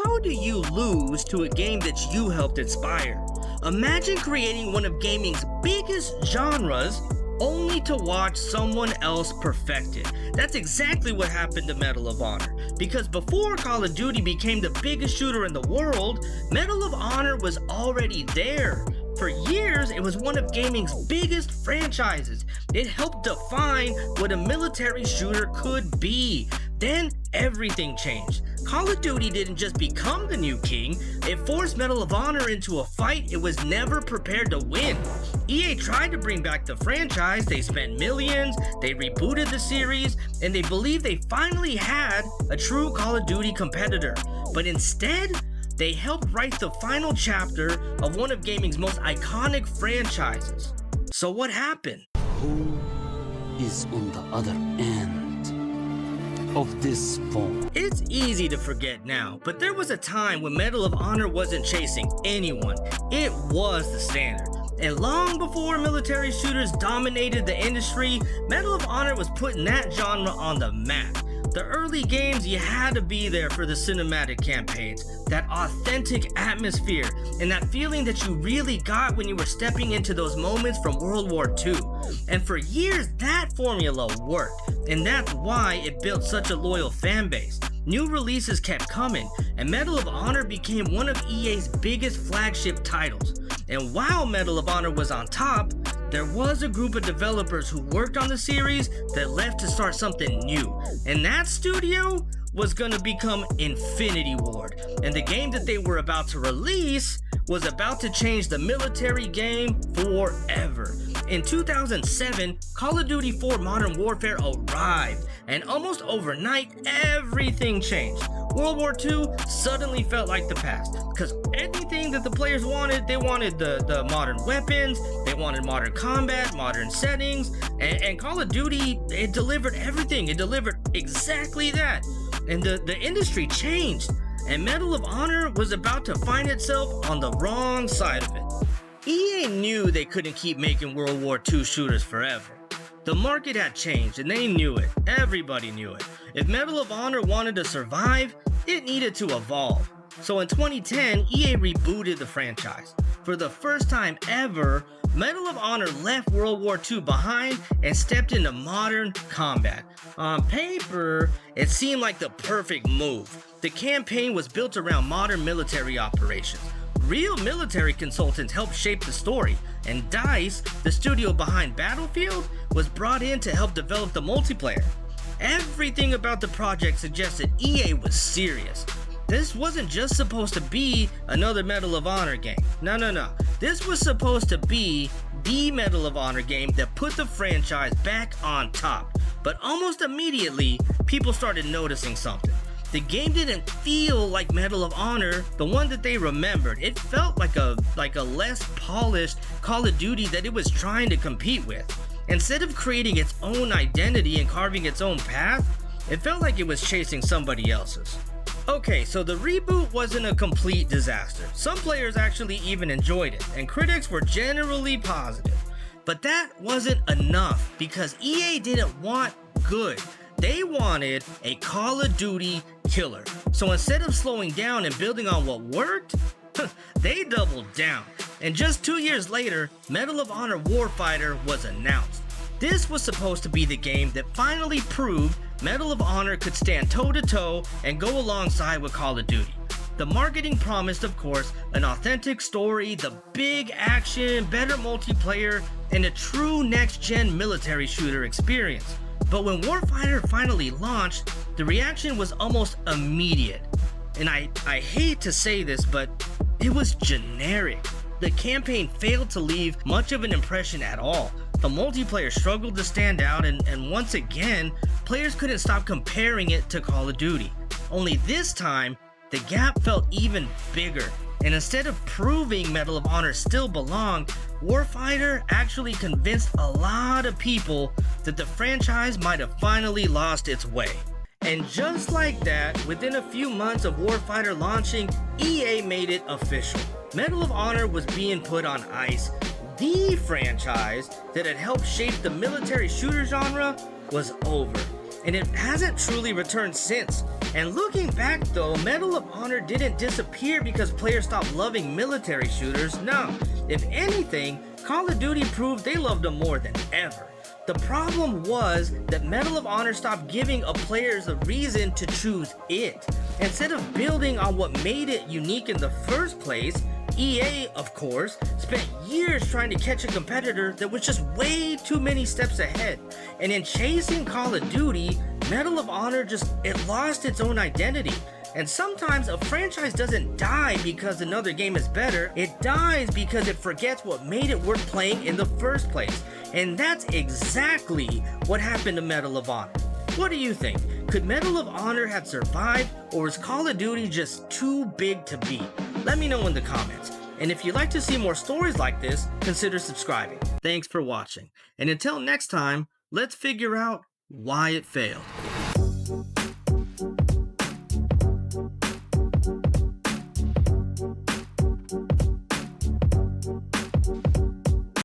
How do you lose to a game that you helped inspire? Imagine creating one of gaming's biggest genres only to watch someone else perfect it. That's exactly what happened to Medal of Honor. Because before Call of Duty became the biggest shooter in the world, Medal of Honor was already there. For years, it was one of gaming's biggest franchises. It helped define what a military shooter could be. Then everything changed. Call of Duty didn't just become the new king, it forced Medal of Honor into a fight it was never prepared to win. EA tried to bring back the franchise, they spent millions, they rebooted the series, and they believed they finally had a true Call of Duty competitor. But instead, they helped write the final chapter of one of gaming's most iconic franchises. So what happened? Who is on the other end of this phone? It's easy to forget now, but there was a time when Medal of Honor wasn't chasing anyone. It was the standard. And long before military shooters dominated the industry, Medal of Honor was putting that genre on the map. The early games, you had to be there for the cinematic campaigns, that authentic atmosphere, and that feeling that you really got when you were stepping into those moments from World War II. And for years, that formula worked, and that's why it built such a loyal fan base. New releases kept coming, and Medal of Honor became one of EA's biggest flagship titles. And while Medal of Honor was on top, there was a group of developers who worked on the series that left to start something new. And that studio was gonna become Infinity Ward. And the game that they were about to release was about to change the military game forever. In 2007, Call of Duty 4 Modern Warfare arrived, and almost overnight, everything changed. World War II suddenly felt like the past, because anything that the players wanted, they wanted the modern weapons, they wanted modern combat, modern settings, and Call of Duty, it delivered everything. It delivered exactly that. And the industry changed, and Medal of Honor was about to find itself on the wrong side of it. EA knew they couldn't keep making World War II shooters forever. The market had changed and they knew it. Everybody knew it. If Medal of Honor wanted to survive, it needed to evolve. So in 2010, EA rebooted the franchise. For the first time ever, Medal of Honor left World War II behind and stepped into modern combat. On paper, it seemed like the perfect move. The campaign was built around modern military operations. Real military consultants helped shape the story, and DICE, the studio behind Battlefield, was brought in to help develop the multiplayer. Everything about the project suggested EA was serious. This wasn't just supposed to be another Medal of Honor game. No. This was supposed to be the Medal of Honor game that put the franchise back on top. But almost immediately, people started noticing something. The game didn't feel like Medal of Honor, the one that they remembered. It felt like a less polished Call of Duty that it was trying to compete with. Instead of creating its own identity and carving its own path, it felt like it was chasing somebody else's. Okay, so the reboot wasn't a complete disaster. Some players actually even enjoyed it, and critics were generally positive. But that wasn't enough, because EA didn't want good. They wanted a Call of Duty killer. So instead of slowing down and building on what worked, they doubled down. And just 2 years later, Medal of Honor Warfighter was announced. This was supposed to be the game that finally proved Medal of Honor could stand toe-to-toe and go alongside with Call of Duty. The marketing promised, of course, an authentic story, the big action, better multiplayer, and a true next-gen military shooter experience. But when Warfighter finally launched, the reaction was almost immediate. And I hate to say this, but it was generic. The campaign failed to leave much of an impression at all. The multiplayer struggled to stand out, and once again, players couldn't stop comparing it to Call of Duty. Only this time, the gap felt even bigger. And instead of proving Medal of Honor still belonged, Warfighter actually convinced a lot of people that the franchise might have finally lost its way. And just like that, within a few months of Warfighter launching, EA made it official. Medal of Honor was being put on ice. The franchise that had helped shape the military shooter genre was over. and it hasn't truly returned since. And looking back though, Medal of Honor didn't disappear because players stopped loving military shooters. No, if anything, Call of Duty proved they loved them more than ever. The problem was that Medal of Honor stopped giving a players a reason to choose it. Instead of building on what made it unique in the first place, EA, of course, spent years trying to catch a competitor that was just way too many steps ahead. And in chasing Call of Duty, Medal of Honor it lost its own identity. And sometimes a franchise doesn't die because another game is better, it dies because it forgets what made it worth playing in the first place. And that's exactly what happened to Medal of Honor. What do you think? Could Medal of Honor have survived, or was Call of Duty just too big to beat? Let me know in the comments. And if you'd like to see more stories like this, consider subscribing. Thanks for watching. And until next time, let's figure out why it failed.